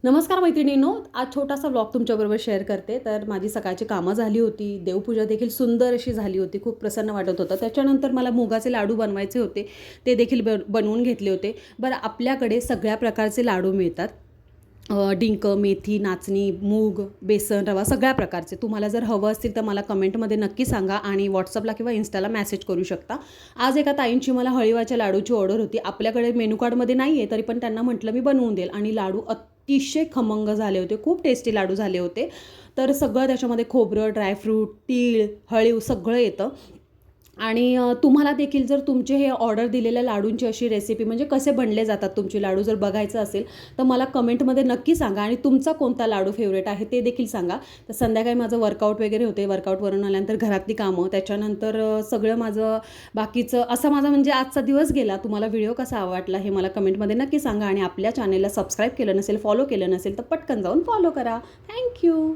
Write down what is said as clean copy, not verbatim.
नमस्कार मैत्रिणींनो, आज छोटासा व्लॉग तुमच्याबरोबर शेअर करते. तर माझी सकाळची कामं झाली होती, देवपूजा देखील सुंदर अशी झाली होती, खूप प्रसन्न वाटत होतं. त्याच्यानंतर मला मुगाचे लाडू बनवायचे होते, ते देखील बनवून घेतले होते. बरं, आपल्याकडे सगळ्या प्रकारचे लाडू मिळतात. डिंक, मेथी, नाचणी, मूग, बेसन, रवा सगळ्या प्रकारचे. तुम्हाला जर हवं असतील तर मला कमेंटमध्ये नक्की सांगा आणि व्हॉट्सअपला किंवा इन्स्टाला मेसेज करू शकता. आज एका ताईंची मला हळीवाच्या लाडूची ऑर्डर होती. आपल्याकडे मेनू कार्डमध्ये नाही आहे, तरी पण त्यांना म्हटलं मी बनवून देईल आणि लाडू अतिशय खमंग झाले होते, खूप टेस्टी लाडू झाले होते. तर सगळं त्याच्यामध्ये खोबरं, ड्रायफ्रूट, तीळ, हळीव सगळं येतं. आणि तुम्हाला देखील जर तुमचे हे ऑर्डर दिलेल्या लाडूंची अशी रेसिपी म्हणजे कसे बनले जातात तुमचे लाडू जर बघायचं असेल तर मला कमेंटमध्ये नक्की सांगा आणि तुमचा कोणता लाडू फेवरेट आहे ते देखील सांगा. तर संध्याकाळी माझं वर्कआउट वगैरे होते, वर्कआउटवरून आल्यानंतर घरातली कामं, त्याच्यानंतर सगळं माझं बाकीचं असा माझा म्हणजे आजचा दिवस गेला. तुम्हाला व्हिडिओ कसा आवडला हे मला कमेंटमध्ये नक्की सांगा आणि आपल्या चॅनेलला सबस्क्राईब केलं नसेल, फॉलो केलं नसेल तर पटकन जाऊन फॉलो करा. थँक्यू.